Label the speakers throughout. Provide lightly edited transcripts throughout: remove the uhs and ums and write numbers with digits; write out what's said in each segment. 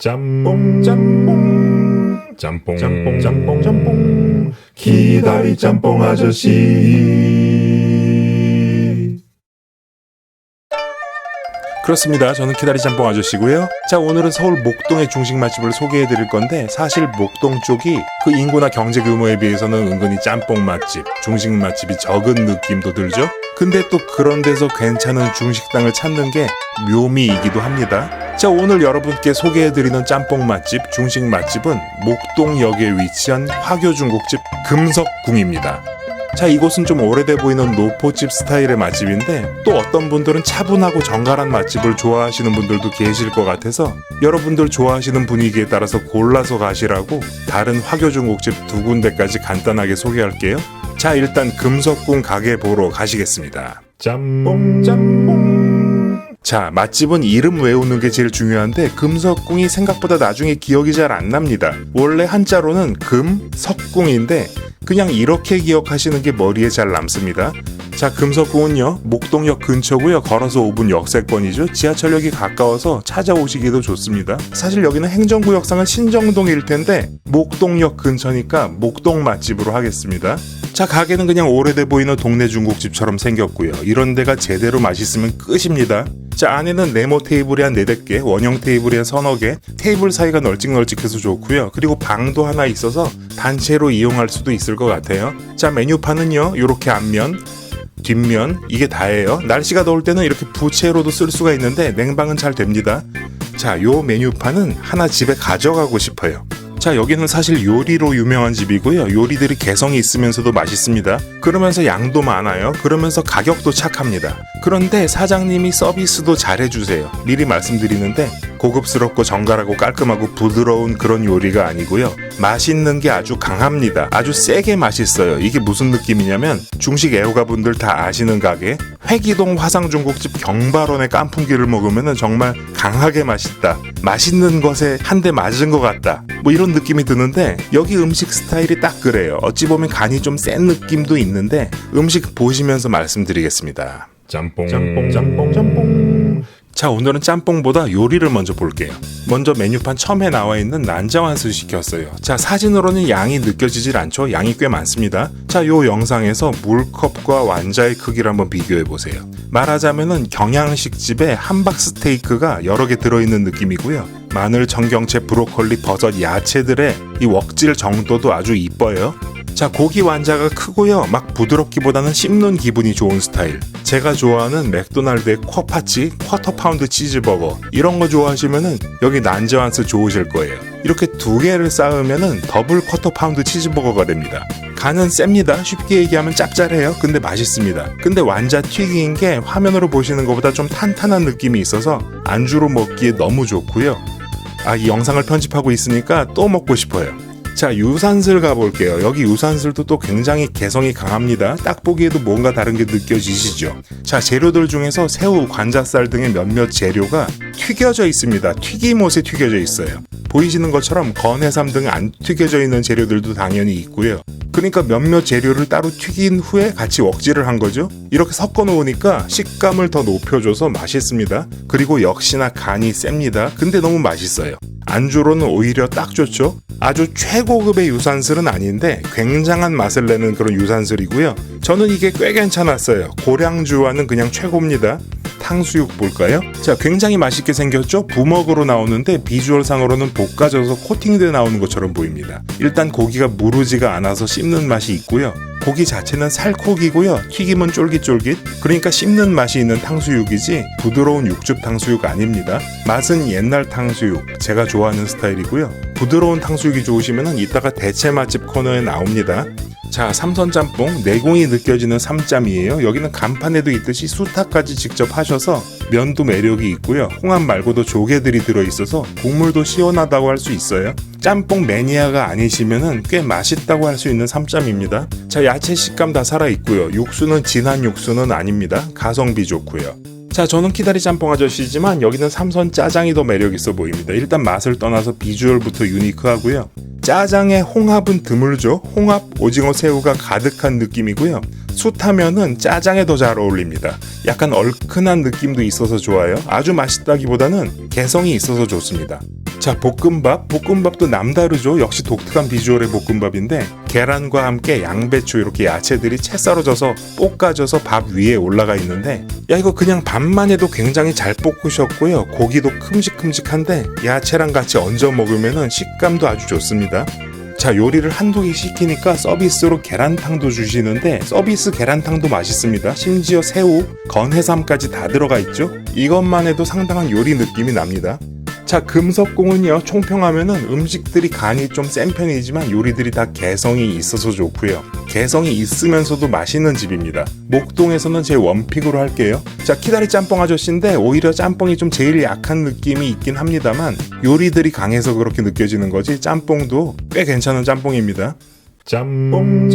Speaker 1: 짬뽕 기다리 짬뽕 아저씨.
Speaker 2: 그렇습니다. 저는 기다리 짬뽕 아저씨고요. 자, 오늘은 서울 목동의 중식 맛집을 소개해 드릴 건데, 사실 목동 쪽이 그 인구나 경제 규모에 비해서는 은근히 짬뽕 맛집, 중식 맛집이 적은 느낌도 들죠. 근데 또 그런 데서 괜찮은 중식당을 찾는 게 묘미이기도 합니다. 자, 오늘 여러분께 소개해드리는 짬뽕 맛집, 중식 맛집은 목동역에 위치한 화교 중국집 금석궁입니다. 자, 이곳은 좀 오래돼 보이는 노포집 스타일의 맛집인데, 또 어떤 분들은 차분하고 정갈한 맛집을 좋아하시는 분들도 계실 것 같아서 여러분들 좋아하시는 분위기에 따라서 골라서 가시라고 다른 화교 중국집 두 군데까지 간단하게 소개할게요. 자, 일단 금석궁 가게 보러 가시겠습니다. 자, 맛집은 이름 외우는 게 제일 중요한데, 금석궁이 생각보다 나중에 기억이 잘 안 납니다. 원래 한자로는 금석궁인데 그냥 이렇게 기억하시는 게 머리에 잘 남습니다. 자, 금석궁은요, 목동역 근처고요. 걸어서 5분 역세권이죠. 지하철역이 가까워서 찾아오시기도 좋습니다. 사실 여기는 행정구역상은 신정동일 텐데 목동역 근처니까 목동 맛집으로 하겠습니다. 자, 가게는 그냥 오래돼 보이는 동네 중국집처럼 생겼고요. 이런 데가 제대로 맛있으면 끝입니다. 자, 안에는 네모 테이블이 한 4-5개, 원형 테이블이 한 서너 개, 테이블 사이가 널찍널찍해서 좋고요. 그리고 방도 하나 있어서 단체로 이용할 수도 있을 것 같아요. 자, 메뉴판은요, 요렇게 앞면, 뒷면, 이게 다예요. 날씨가 더울 때는 이렇게 부채로도 쓸 수가 있는데 냉방은 잘 됩니다. 자, 요 메뉴판은 하나 집에 가져가고 싶어요. 자, 여기는 사실 요리로 유명한 집이고요. 요리들이 개성이 있으면서도 맛있습니다. 그러면서 양도 많아요. 그러면서 가격도 착합니다. 그런데 사장님이 서비스도 잘해주세요. 미리 말씀드리는데 고급스럽고 정갈하고 깔끔하고 부드러운 그런 요리가 아니고요. 맛있는 게 아주 강합니다. 아주 세게 맛있어요. 이게 무슨 느낌이냐면, 중식 애호가분들 다 아시는 가게 회기동 화상중국집 경발원의 깐풍기를 먹으면 정말 강하게 맛있다, 맛있는 것에 한 대 맞은 것 같다, 뭐 이런 느낌이 드는데, 여기 음식 스타일이 딱 그래요. 어찌 보면 간이 좀 센 느낌도 있는데 음식 보시면서 말씀드리겠습니다.
Speaker 1: 짬뽕.
Speaker 2: 자, 오늘은 짬뽕보다 요리를 먼저 볼게요. 먼저 메뉴판 처음에 나와 있는 난자완스 시켰어요. 자, 사진으로는 양이 느껴지질 않죠? 양이 꽤 많습니다. 자, 요 영상에서 물컵과 완자의 크기를 한번 비교해 보세요. 말하자면은 경양식집에 함박 스테이크가 여러 개 들어있는 느낌이고요. 마늘, 청경채, 브로콜리, 버섯, 야채들의 이 웍질 정도도 아주 이뻐요. 자, 고기 완자가 크고요. 막 부드럽기보다는 씹는 기분이 좋은 스타일. 제가 좋아하는 맥도날드의 쿼파치, 쿼터 파운드 치즈버거, 이런 거 좋아하시면은 여기 난자완스 좋으실 거예요. 이렇게 두 개를 쌓으면은 더블 쿼터 파운드 치즈버거가 됩니다. 간은 셉니다. 쉽게 얘기하면 짭짤해요. 근데 맛있습니다. 근데 완자 튀긴 게 화면으로 보시는 것보다 좀 탄탄한 느낌이 있어서 안주로 먹기에 너무 좋고요. 아, 이 영상을 편집하고 있으니까 또 먹고 싶어요. 자, 유산슬 가볼게요. 여기 유산슬도 또 굉장히 개성이 강합니다. 딱 보기에도 뭔가 다른 게 느껴지시죠? 자, 재료들 중에서 새우, 관자살 등의 몇몇 재료가 튀겨져 있습니다. 튀김옷에 튀겨져 있어요. 보이시는 것처럼 건해삼 등 안 튀겨져 있는 재료들도 당연히 있고요. 그러니까 몇몇 재료를 따로 튀긴 후에 같이 웍질을 한 거죠. 이렇게 섞어 놓으니까 식감을 더 높여줘서 맛있습니다. 그리고 역시나 간이 셉니다. 근데 너무 맛있어요. 안주로는 오히려 딱 좋죠. 아주 최고급의 유산슬은 아닌데 굉장한 맛을 내는 그런 유산슬이고요. 저는 이게 꽤 괜찮았어요. 고량주와는 그냥 최고입니다. 탕수육 볼까요? 자, 굉장히 맛있게 생겼죠? 부먹으로 나오는데 비주얼상으로는 볶아져서 코팅돼 나오는 것처럼 보입니다. 일단 고기가 무르지가 않아서 씹는 맛이 있고요. 고기 자체는 살코기고요. 튀김은 쫄깃쫄깃. 그러니까 씹는 맛이 있는 탕수육이지 부드러운 육즙 탕수육 아닙니다. 맛은 옛날 탕수육, 제가 좋아하는 스타일이고요. 부드러운 탕수육이 좋으시면 이따가 대체 맛집 코너에 나옵니다. 자, 삼선짬뽕, 내공이 느껴지는 삼짬이에요. 여기는 간판에도 있듯이 수타까지 직접 하셔서 면도 매력이 있고요. 홍합 말고도 조개들이 들어있어서 국물도 시원하다고 할 수 있어요. 짬뽕 매니아가 아니시면은 꽤 맛있다고 할 수 있는 삼짬입니다. 자, 야채 식감 다 살아있고요. 육수는 진한 육수는 아닙니다. 가성비 좋고요. 자, 저는 키다리 짬뽕 아저씨지만 여기는 삼선 짜장이 더 매력있어 보입니다. 일단 맛을 떠나서 비주얼부터 유니크하고요. 짜장에 홍합은 드물죠. 홍합, 오징어, 새우가 가득한 느낌이고요. 숯하면은 짜장에 더 잘 어울립니다. 약간 얼큰한 느낌도 있어서 좋아요. 아주 맛있다기보다는 개성이 있어서 좋습니다. 자, 볶음밥도 남다르죠. 역시 독특한 비주얼의 볶음밥인데 계란과 함께 양배추 이렇게 야채들이 채 썰어져서 볶아져서 밥 위에 올라가 있는데 야, 이거 그냥 밥만 해도 굉장히 잘 볶으셨고요. 고기도 큼직큼직한데 야채랑 같이 얹어 먹으면은 식감도 아주 좋습니다. 자, 요리를 한두 개 시키니까 서비스로 계란탕도 주시는데 서비스 계란탕도 맛있습니다. 심지어 새우, 건해삼까지 다 들어가 있죠. 이것만 해도 상당한 요리 느낌이 납니다. 자, 금석공은요, 총평하면은 음식들이 간이 좀 센 편이지만 요리들이 다 개성이 있어서 좋고요. 개성이 있으면서도 맛있는 집입니다. 목동에서는 제 원픽으로 할게요. 자, 키다리 짬뽕 아저씨인데 오히려 짬뽕이 좀 제일 약한 느낌이 있긴 합니다만 요리들이 강해서 그렇게 느껴지는 거지 짬뽕도 꽤 괜찮은 짬뽕입니다.
Speaker 1: 짬뽕.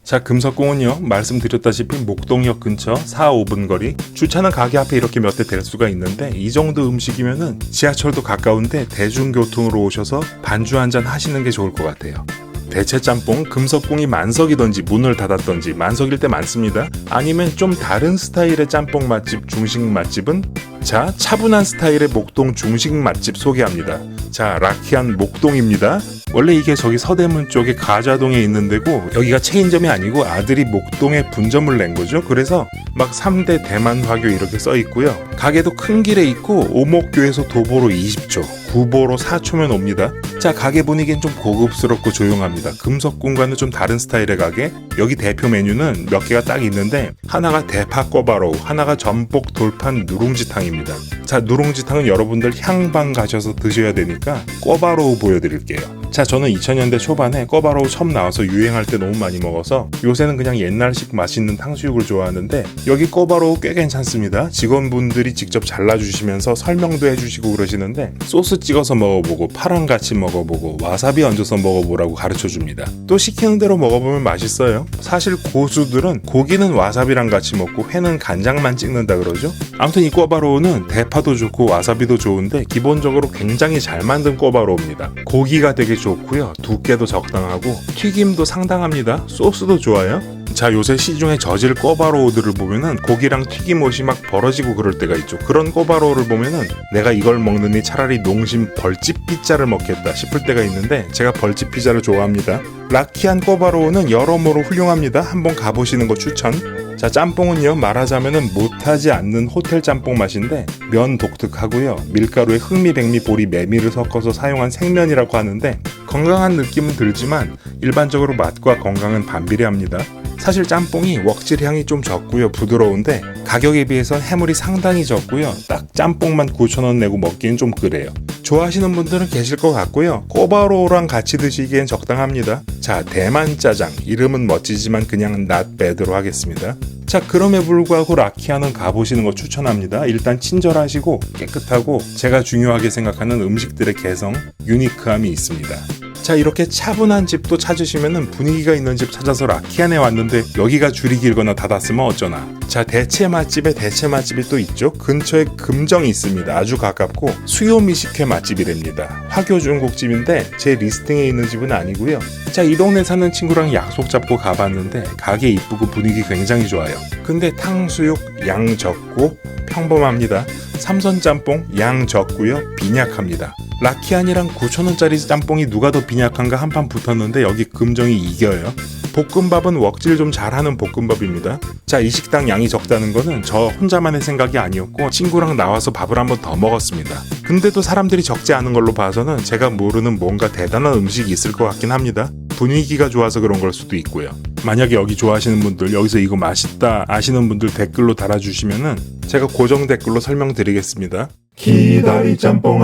Speaker 2: 자, 금석공은요, 말씀드렸다시피 목동역 근처 4-5분 거리, 주차는 가게 앞에 이렇게 몇 대 댈 수가 있는데 이 정도 음식이면은 지하철도 가까운데 대중교통으로 오셔서 반주 한잔 하시는 게 좋을 것 같아요. 대체 짬뽕, 금석공이 만석이던지 문을 닫았던지 만석일 때 많습니다. 아니면 좀 다른 스타일의 짬뽕 맛집, 중식 맛집은 자, 차분한 스타일의 목동 중식 맛집 소개합니다. 자, 라키안 목동입니다. 원래 이게 저기 서대문 쪽에 가자동에 있는 데고 여기가 체인점이 아니고 아들이 목동에 분점을 낸 거죠. 그래서 막 3대 대만화교 이렇게 써 있고요. 가게도 큰 길에 있고 오목교에서 도보로 20초, 구보로 4초면 옵니다. 자, 가게 분위기는 좀 고급스럽고 조용합니다. 금석공과는 좀 다른 스타일의 가게. 여기 대표 메뉴는 몇 개가 딱 있는데 하나가 대파 꿔바로우, 하나가 전복 돌판 누룽지탕입니다. 자, 누룽지탕은 여러분들 향방 가셔서 드셔야 되니까 꿔바로우 보여드릴게요. 자, 저는 2000년대 초반에 꿔바로우 처음 나와서 유행할 때 너무 많이 먹어서 요새는 그냥 옛날식 맛있는 탕수육을 좋아하는데 여기 꿔바로우 꽤 괜찮습니다. 직원분들이 직접 잘라주시면서 설명도 해주시고 그러시는데 소스 찍어서 먹어보고 파랑 같이 먹어보고 와사비 얹어서 먹어보라고 가르쳐줍니다. 또 시키는 대로 먹어보면 맛있어요. 사실 고수들은 고기는 와사비랑 같이 먹고 회는 간장만 찍는다 그러죠. 아무튼 이 꿔바로우는 대파도 좋고 와사비도 좋은데 기본적으로 굉장히 잘 만든 꿔바로우입니다. 고기가 되게 좋고요. 두께도 적당하고 튀김도 상당합니다. 소스도 좋아요. 자, 요새 시중에 저질 꿔바로우들을 보면은 고기랑 튀김옷이 막 벌어지고 그럴 때가 있죠. 그런 꿔바로우를 보면은 내가 이걸 먹느니 차라리 농심 벌집 피자를 먹겠다 싶을 때가 있는데 제가 벌집 피자를 좋아합니다. 라키안 꿔바로우는 여러모로 훌륭합니다. 한번 가보시는 거 추천. 자, 짬뽕은요, 말하자면은 못하지 않는 호텔 짬뽕 맛인데 면 독특하고요. 밀가루에 흑미, 백미, 보리, 메밀을 섞어서 사용한 생면이라고 하는데 건강한 느낌은 들지만 일반적으로 맛과 건강은 반비례합니다. 사실 짬뽕이 웍질 향이 좀 적고요. 부드러운데 가격에 비해선 해물이 상당히 적고요. 딱 짬뽕만 9,000원 내고 먹기엔 좀 그래요. 좋아하시는 분들은 계실 것 같고요. 꿔바로우랑 같이 드시기엔 적당합니다. 자, 대만 짜장. 이름은 멋지지만 그냥 not bad로 하겠습니다. 자, 그럼에 불구하고 라키아는 가보시는 거 추천합니다. 일단 친절하시고 깨끗하고 제가 중요하게 생각하는 음식들의 개성, 유니크함이 있습니다. 자, 이렇게 차분한 집도 찾으시면은 분위기가 있는 집 찾아서 라키안에 왔는데 여기가 줄이 길거나 닫았으면 어쩌나. 자, 대체 맛집에 대체 맛집이 또 있죠. 근처에 금정이 있습니다. 아주 가깝고 수요 미식회 맛집이랍니다. 화교 중국집인데 제 리스팅에 있는 집은 아니고요. 자, 이 동네 사는 친구랑 약속 잡고 가봤는데 가게 이쁘고 분위기 굉장히 좋아요. 근데 탕수육 양 적고 평범합니다. 삼선짬뽕 양 적고요. 빈약합니다. 라키안이랑 9,000원짜리 짬뽕이 누가 더 빈약한가 한판 붙었는데 여기 금정이 이겨요. 볶음밥은 웍질 좀 잘하는 볶음밥입니다. 자, 이 식당 양이 적다는 거는 저 혼자만의 생각이 아니었고 친구랑 나와서 밥을 한번 더 먹었습니다. 근데도 사람들이 적지 않은 걸로 봐서는 제가 모르는 뭔가 대단한 음식이 있을 것 같긴 합니다. 분위기가 좋아서 그런 걸 수도 있고요. 만약에 여기 좋아하시는 분들, 여기서 이거 맛있다 아시는 분들 댓글로 달아주시면은 제가 고정 댓글로 설명드리겠습니다.
Speaker 1: 키다리 짬뽕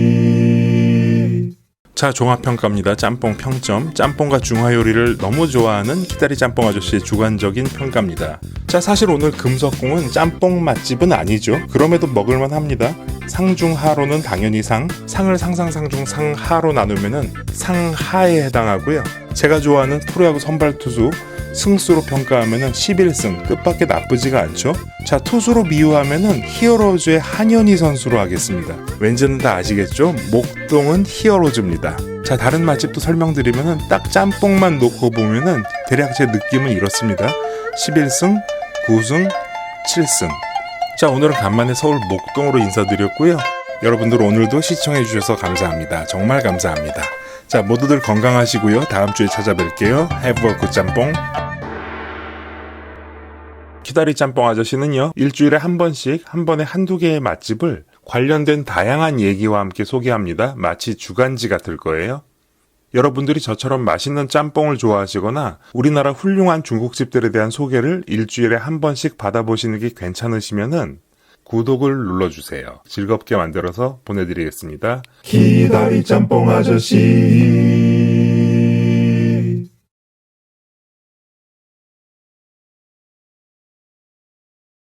Speaker 1: 아저씨.
Speaker 2: 자, 종합평가입니다. 짬뽕 평점. 짬뽕과 중화요리를 너무 좋아하는 키다리 짬뽕 아저씨의 주관적인 평가입니다. 자, 사실 오늘 금석공은 짬뽕 맛집은 아니죠. 그럼에도 먹을만 합니다. 상중하로는 당연히 상을 상상상중 상하로 나누면은 상하에 해당하고요. 제가 좋아하는 프로야구 선발 투수 승수로 평가하면은 11승, 뜻밖의 나쁘지가 않죠? 자, 투수로 비유하면은 히어로즈의 한현희 선수로 하겠습니다. 왠지는 다 아시겠죠? 목동은 히어로즈입니다. 자, 다른 맛집도 설명드리면은 딱 짬뽕만 놓고 보면은 대략 제 느낌은 이렇습니다. 11승, 9승, 7승. 자, 오늘은 간만에 서울 목동으로 인사드렸고요. 여러분들 오늘도 시청해주셔서 감사합니다. 정말 감사합니다. 자, 모두들 건강하시고요. 다음 주에 찾아뵐게요. Have a good 짬뽕. 키다리 짬뽕 아저씨는요, 일주일에 한 번씩 한 번에 한두 개의 맛집을 관련된 다양한 얘기와 함께 소개합니다. 마치 주간지 같을 거예요. 여러분들이 저처럼 맛있는 짬뽕을 좋아하시거나 우리나라 훌륭한 중국집들에 대한 소개를 일주일에 한 번씩 받아보시는 게 괜찮으시면은 구독을 눌러주세요. 즐겁게 만들어서 보내드리겠습니다.
Speaker 1: 기다리 짬뽕 아저씨